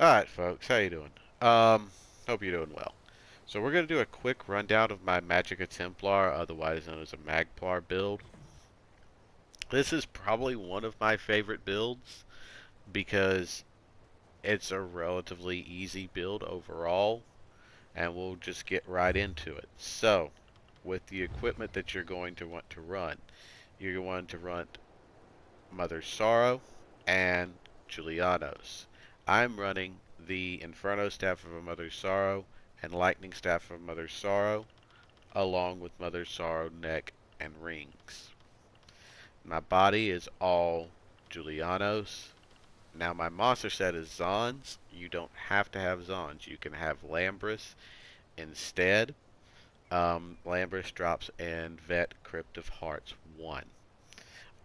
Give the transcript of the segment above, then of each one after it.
Alright, folks, how you doing? Hope you're doing well. So we're going to do a quick rundown of my Magicka Templar, otherwise known as a Magplar build. This is probably one of my favorite builds because it's a relatively easy build overall, and we'll just get right into it. So, with the equipment that you're going to want to run, you're going to run Mother Sorrow and Julianos. I'm running the Inferno Staff of a Mother Sorrow and Lightning Staff of Mother Sorrow, along with Mother Sorrow neck and rings. My body is all Julianos. Now my monster set is Zons. You don't have to have Zons. You can have Lambris instead. Lambris drops in Vet Crypt of Hearts 1.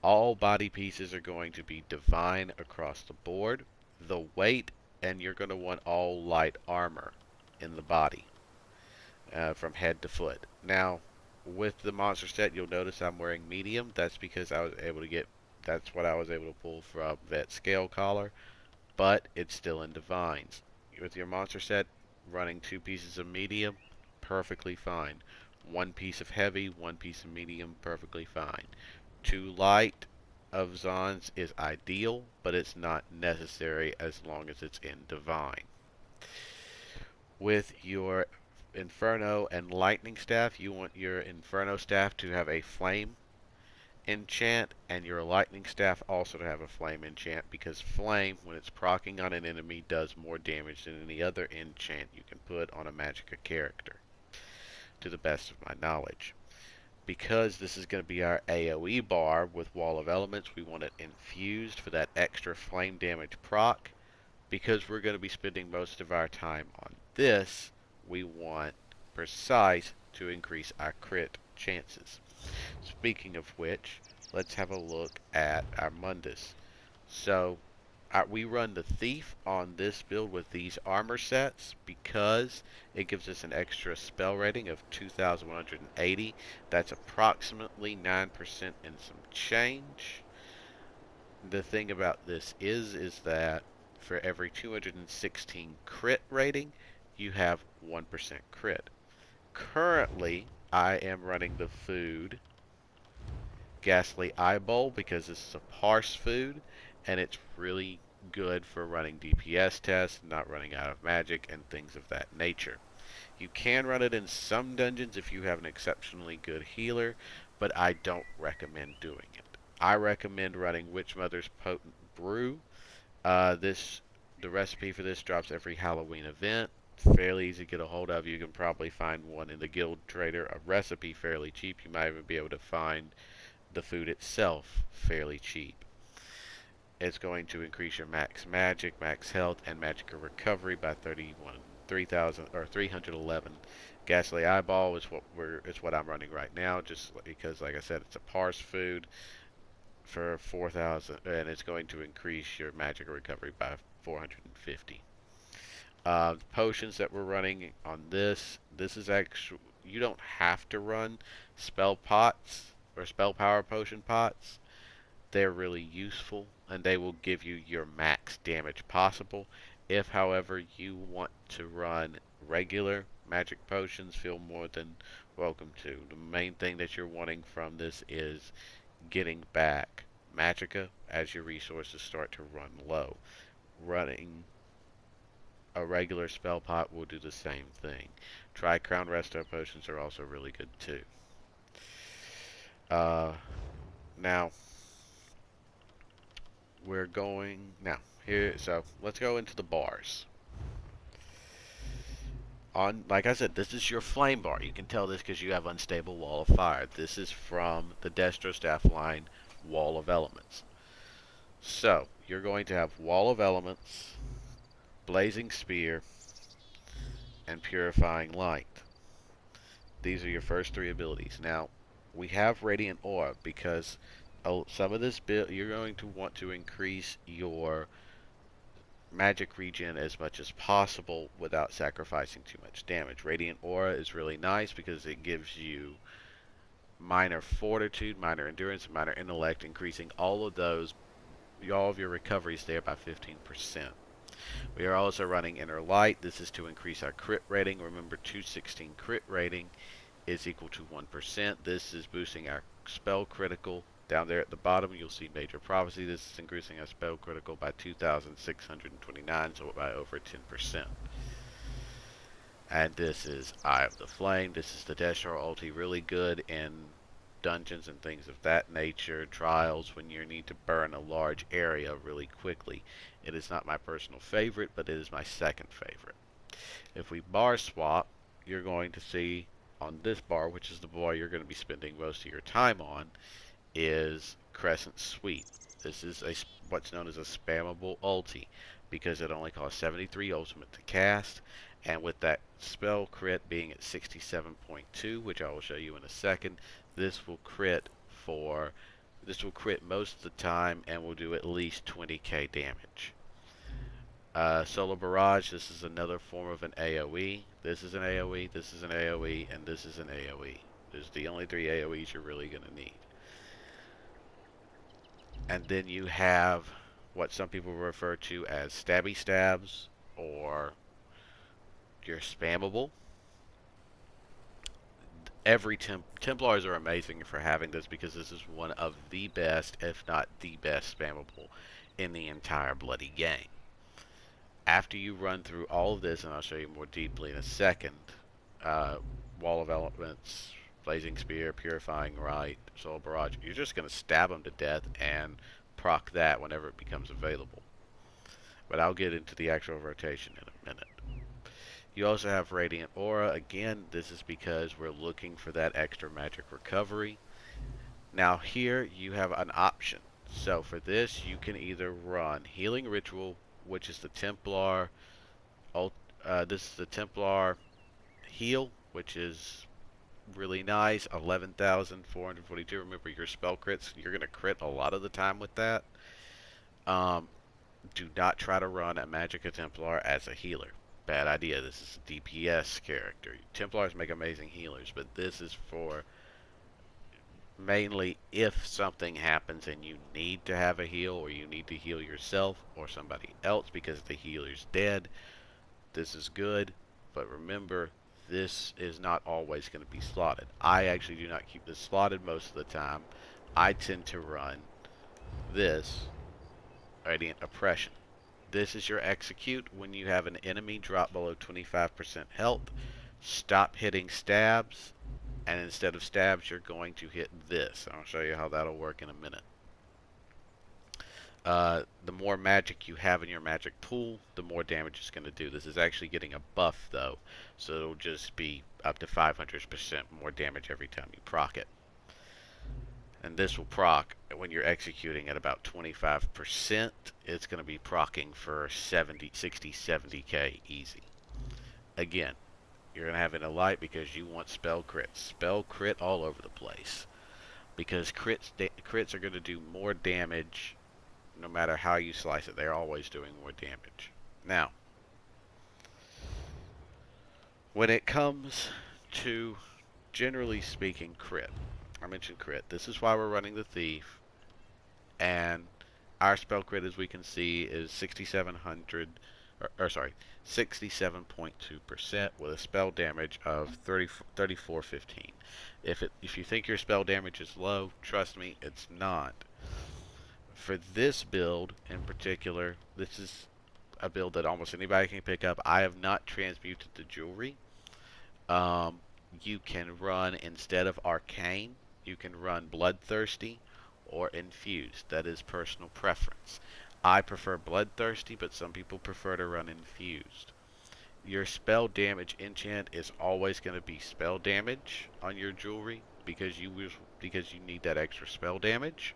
All body pieces are going to be divine across the board. The weight, and you're going to want all light armor in the body from head to foot. Now, with the monster set, you'll notice I'm wearing medium. That's because I was able to get, that's what I was able to pull from Vet Scale Collar, but it's still in divines. With your monster set, running 2 pieces of medium, perfectly fine. 1 piece of heavy, 1 piece of medium, perfectly fine. 2 light of Zons is ideal, but it's not necessary as long as it's in divine. With your Inferno and Lightning Staff, you want your Inferno Staff to have a Flame enchant, and your Lightning Staff also to have a Flame enchant, because Flame, when it's proccing on an enemy, does more damage than any other enchant you can put on a Magicka character, to the best of my knowledge. Because this is going to be our AoE bar with Wall of Elements, we want it infused for that extra flame damage proc. Because we're going to be spending most of our time on this, we want Precise to increase our crit chances. Speaking of which, let's have a look at our Mundus. So, we run the Thief on this build with these armor sets because it gives us an extra spell rating of 2,180. That's approximately 9% and some change. The thing about this is that for every 216 crit rating, you have 1% crit. Currently, I am running the food Ghastly Eyeball because this is a parse food, and it's really good for running DPS tests, not running out of magic, and things of that nature. You can run it in some dungeons if you have an exceptionally good healer, but I don't recommend doing it. I recommend running Witch Mother's Potent Brew. The recipe for this drops every Halloween event. Fairly easy to get a hold of. You can probably find one in the Guild Trader, a recipe fairly cheap. You might even be able to find the food itself fairly cheap. It's going to increase your max magic, max health, and Magicka recovery by 3,000 or 311. Ghastly Eyeball is what I'm running right now, just because, like I said, it's a parse food for 4,000, and it's going to increase your Magicka recovery by 450. Potions that we're running on this is actually, you don't have to run spell pots or spell power potion pots. They're really useful, and they will give you your max damage possible. If, however, you want to run regular magic potions, feel more than welcome to. The main thing that you're wanting from this is getting back Magicka as your resources start to run low. Running a regular spell pot will do the same thing. Tri-Crown Resto potions are also really good too. Uh, Now, we're going now here, so let's go into the bars. Like I said, this is your flame bar. You can tell this because you have unstable wall of fire. This is from the Destro Staff line, Wall of Elements. So you're going to have Wall of Elements, Blazing Spear, and Purifying Light. These are your first 3 abilities. Now, we have Radiant Aura because some of this build, you're going to want to increase your magic regen as much as possible without sacrificing too much damage. Radiant Aura is really nice because it gives you minor fortitude, minor endurance, and minor intellect, increasing all of your recoveries there by 15%. We are also running Inner Light. This is to increase our crit rating. Remember, 216 crit rating is equal to 1%. This is boosting our spell critical. Down there at the bottom, you'll see Major Prophecy. This is increasing our spell critical by 2,629, so by over 10%. And this is Eye of the Flame. This is the Deshar ulti, really good in dungeons and things of that nature, trials, when you need to burn a large area really quickly. It is not my personal favorite, but it is my second favorite. If we bar swap, you're going to see on this bar, which is the bar you're going to be spending most of your time on, is Crescent Sweep. This is what's known as a spammable ulti, because it only costs 73 ultimate to cast, and with that spell crit being at 67.2, which I will show you in a second, this will crit most of the time and will do at least 20k damage. Solar Barrage, this is another form of an AoE. This is an AoE, this is an AoE, and this is an AoE. There's the only 3 AoEs you're really going to need. And then you have what some people refer to as stabby stabs, or your spammable. Every Templars are amazing for having this, because this is one of the best, if not the best, spammable in the entire bloody game. After you run through all of this, and I'll show you more deeply in a second, Wall of Elements, Blazing Spear, Purifying Rite, Soul Barrage, you're just going to stab them to death and proc that whenever it becomes available. But I'll get into the actual rotation in a minute. You also have Radiant Aura. Again, this is because we're looking for that extra magic recovery. Now here you have an option. So for this, you can either run Healing Ritual, which is the Templar. This is the Templar Heal, which is really nice. 11,442. Remember, your spell crits, you're going to crit a lot of the time with that. Do not try to run a Magicka Templar as a healer. Bad idea. This is a DPS character. Templars make amazing healers, but this is for mainly if something happens and you need to have a heal, or you need to heal yourself or somebody else because the healer's dead. This is good, but remember, this is not always going to be slotted. I actually do not keep this slotted most of the time. I tend to run this Radiant Oppression. This is your execute when you have an enemy drop below 25% health. Stop hitting stabs, and instead of stabs, you're going to hit this. I'll show you how that'll work in a minute. The more magic you have in your magic pool, the more damage it's going to do. This is actually getting a buff, though, so it'll just be up to 500% more damage every time you proc it. And this will proc when you're executing at about 25%. It's going to be procking for 60, 70k easy. Again, you're going to have it in a light because you want spell crits. Spell crit all over the place, because crits are going to do more damage no matter how you slice it. They're always doing more damage. Now, when it comes to, generally speaking, crit, I mentioned crit. This is why we're running the Thief, and our spell crit, as we can see, is 67.2% with a spell damage of 3415. If you think your spell damage is low, trust me, it's not. For this build in particular, this is a build that almost anybody can pick up. I have not transmuted the jewelry. You can run, instead of Arcane, you can run Bloodthirsty or Infused. That is personal preference. I prefer Bloodthirsty, but some people prefer to run Infused. Your spell damage enchant is always going to be spell damage on your jewelry, because you need that extra spell damage.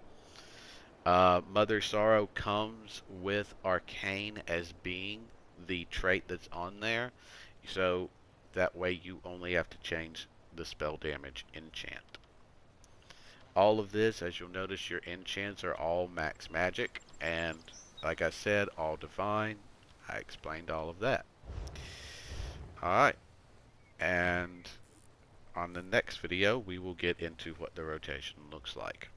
Mother Sorrow comes with Arcane as being the trait that's on there, so that way you only have to change the spell damage enchant. All of this, as you'll notice, your enchants are all max magic, and like I said, all divine. I explained all of that. Alright, and on the next video we will get into what the rotation looks like.